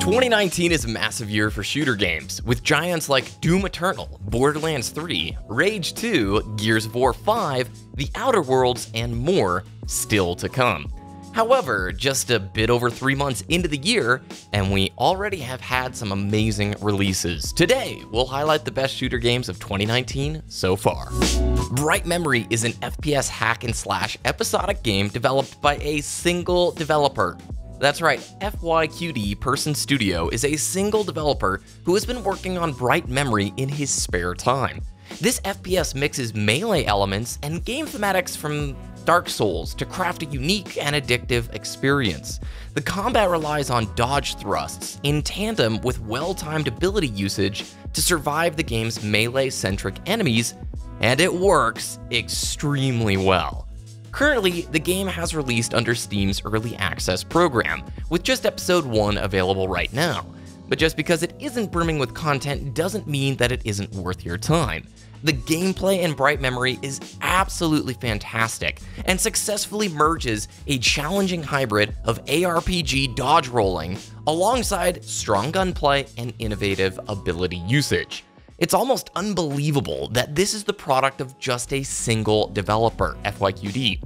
2019 is a massive year for shooter games, with giants like Doom Eternal, Borderlands 3, Rage 2, Gears of War 5, The Outer Worlds, and more still to come. However, just a bit over 3 months into the year, and we already have had some amazing releases. Today, we'll highlight the best shooter games of 2019 so far. Bright Memory is an FPS hack-and-slash episodic game developed by a single developer. That's right, FYQD Person Studio is a single developer who has been working on Bright Memory in his spare time. This FPS mixes melee elements and game thematics from Dark Souls to craft a unique and addictive experience. The combat relies on dodge thrusts in tandem with well-timed ability usage to survive the game's melee-centric enemies, and it works extremely well. Currently, the game has released under Steam's Early Access program, with just Episode 1 available right now. But just because it isn't brimming with content doesn't mean that it isn't worth your time. The gameplay in Bright Memory is absolutely fantastic and successfully merges a challenging hybrid of ARPG dodge rolling alongside strong gunplay and innovative ability usage. It's almost unbelievable that this is the product of just a single developer, FYQD.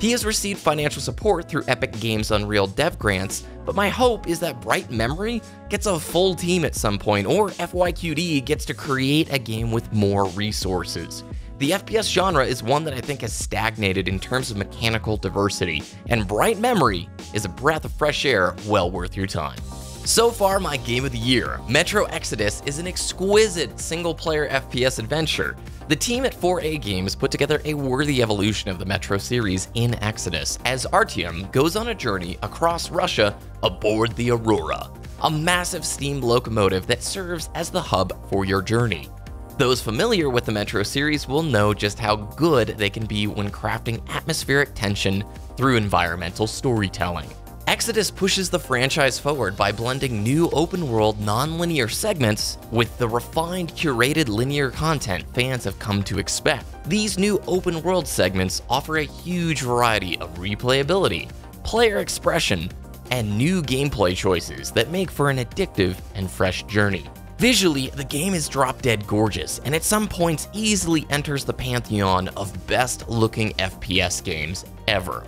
He has received financial support through Epic Games Unreal Dev Grants, but my hope is that Bright Memory gets a full team at some point, or FYQD gets to create a game with more resources. The FPS genre is one that I think has stagnated in terms of mechanical diversity, and Bright Memory is a breath of fresh air well worth your time. So far, my game of the year, Metro Exodus, is an exquisite single-player FPS adventure. The team at 4A Games put together a worthy evolution of the Metro series in Exodus, as Artyom goes on a journey across Russia aboard the Aurora, a massive steam locomotive that serves as the hub for your journey. Those familiar with the Metro series will know just how good they can be when crafting atmospheric tension through environmental storytelling. Exodus pushes the franchise forward by blending new open-world non-linear segments with the refined, curated linear content fans have come to expect. These new open-world segments offer a huge variety of replayability, player expression, and new gameplay choices that make for an addictive and fresh journey. Visually, the game is drop-dead gorgeous, and at some points easily enters the pantheon of best-looking FPS games ever.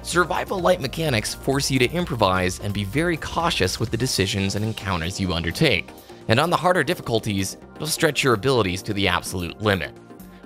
Survival-light mechanics force you to improvise and be very cautious with the decisions and encounters you undertake, and on the harder difficulties, it'll stretch your abilities to the absolute limit.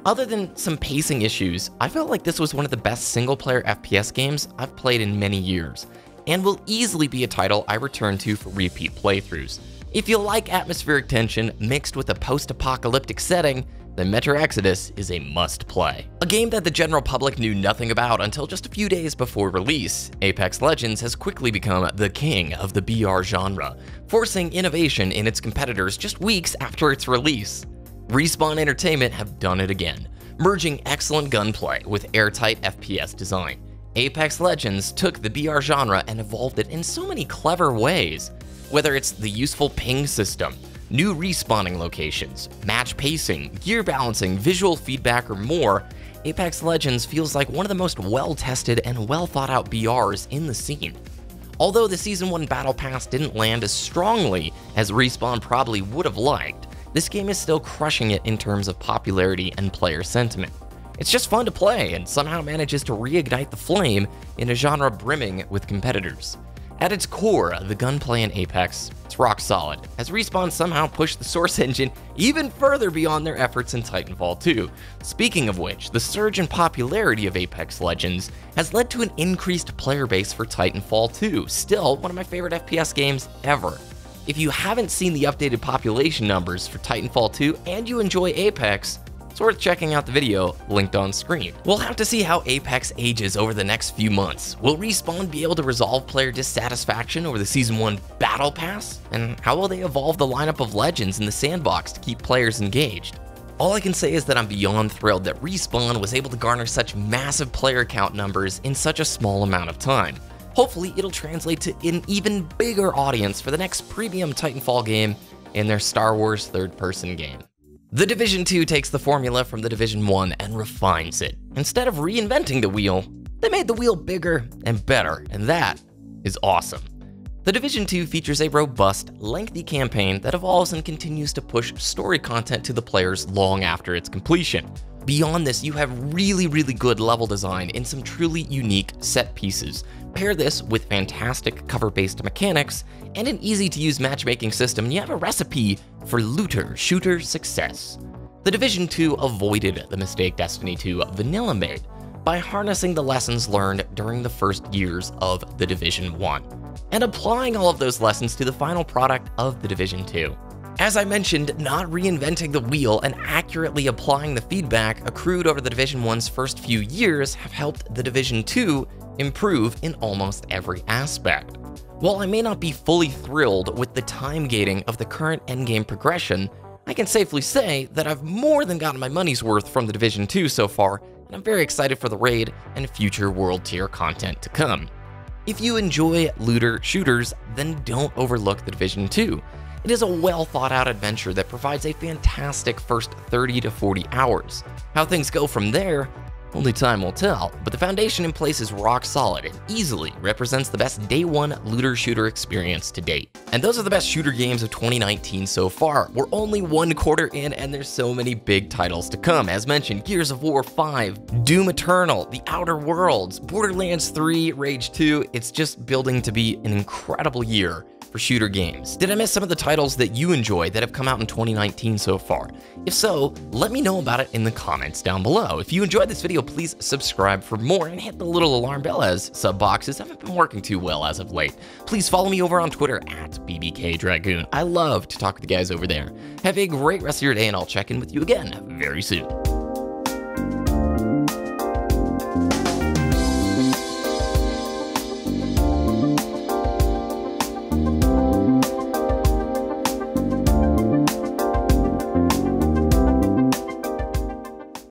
Other than some pacing issues, I felt like this was one of the best single-player FPS games I've played in many years, and will easily be a title I return to for repeat playthroughs. If you like atmospheric tension mixed with a post-apocalyptic setting, then Metro Exodus is a must-play. A game that the general public knew nothing about until just a few days before release, Apex Legends has quickly become the king of the BR genre, forcing innovation in its competitors just weeks after its release. Respawn Entertainment have done it again, merging excellent gunplay with airtight FPS design. Apex Legends took the BR genre and evolved it in so many clever ways. Whether it's the useful ping system, new respawning locations, match pacing, gear balancing, visual feedback, or more, Apex Legends feels like one of the most well-tested and well-thought-out BRs in the scene. Although the Season 1 Battle Pass didn't land as strongly as Respawn probably would have liked, this game is still crushing it in terms of popularity and player sentiment. It's just fun to play and somehow manages to reignite the flame in a genre brimming with competitors. At its core, the gunplay in Apex is rock solid, as Respawn somehow pushed the Source engine even further beyond their efforts in Titanfall 2. Speaking of which, the surge in popularity of Apex Legends has led to an increased player base for Titanfall 2, still one of my favorite FPS games ever. If you haven't seen the updated population numbers for Titanfall 2 and you enjoy Apex, it's worth checking out the video linked on screen. We'll have to see how Apex ages over the next few months. Will Respawn be able to resolve player dissatisfaction over the Season 1 Battle Pass? And how will they evolve the lineup of Legends in the sandbox to keep players engaged? All I can say is that I'm beyond thrilled that Respawn was able to garner such massive player count numbers in such a small amount of time. Hopefully, it'll translate to an even bigger audience for the next premium Titanfall game in their Star Wars third-person game. The Division 2 takes the formula from the Division 1 and refines it. Instead of reinventing the wheel, they made the wheel bigger and better, and that is awesome. The Division 2 features a robust, lengthy campaign that evolves and continues to push story content to the players long after its completion. Beyond this, you have really good level design and some truly unique set pieces. Pair this with fantastic cover-based mechanics and an easy-to-use matchmaking system, and you have a recipe for looter-shooter success. The Division 2 avoided the mistake Destiny 2 vanilla made by harnessing the lessons learned during the first years of the Division 1 and applying all of those lessons to the final product of the Division 2. As I mentioned, not reinventing the wheel and accurately applying the feedback accrued over the Division 1's first few years have helped the Division 2 improve in almost every aspect. While I may not be fully thrilled with the time gating of the current endgame progression, I can safely say that I've more than gotten my money's worth from the Division 2 so far, and I'm very excited for the raid and future world tier content to come. If you enjoy looter shooters, then don't overlook the Division 2. It is a well thought out adventure that provides a fantastic first 30 to 40 hours. How things go from there, only time will tell, but the foundation in place is rock solid and easily represents the best day one looter shooter experience to date. And those are the best shooter games of 2019 so far. We're only one quarter in and there's so many big titles to come. As mentioned, Gears of War 5, Doom Eternal, The Outer Worlds, Borderlands 3, Rage 2, it's just building to be an incredible year for shooter games. Did I miss some of the titles that you enjoy that have come out in 2019 so far? If so, let me know about it in the comments down below. If you enjoyed this video, please subscribe for more and hit the little alarm bell as sub boxes haven't been working too well as of late. Please follow me over on Twitter at BBKDragoon. I love to talk with you guys over there. Have a great rest of your day and I'll check in with you again very soon.